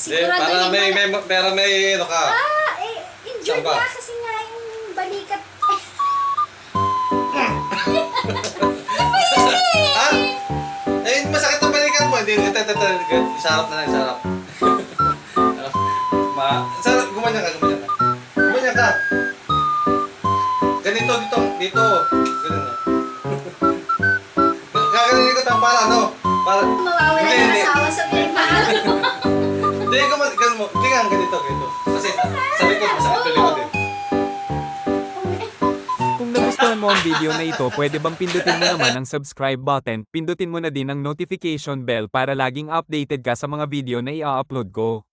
Sigurado para hindi may, mo para may ano ka. injured Saan ba? nga kasi nga yung balikat. Ha? Eh, masakit ang balikan mo. Hindi, isarap na lang, isarap. Sarap, gumanyan ka, gumanyan ka. Gumanyan ka. Ganito, dito. Ganun. Gaganin ko tayo para ano? Para... Mawawala Hindi, yung hindi. asawa sa pinagmahal. Hindi, ganun mo. Hindi nga, ganito. Kasi sa likod, masakit yung likod eh. Kung nagustuhan mo ang video na ito, pwede bang pindutin mo naman ang subscribe button, pindutin mo na din ang notification bell para laging updated ka sa mga video na i-upload ko.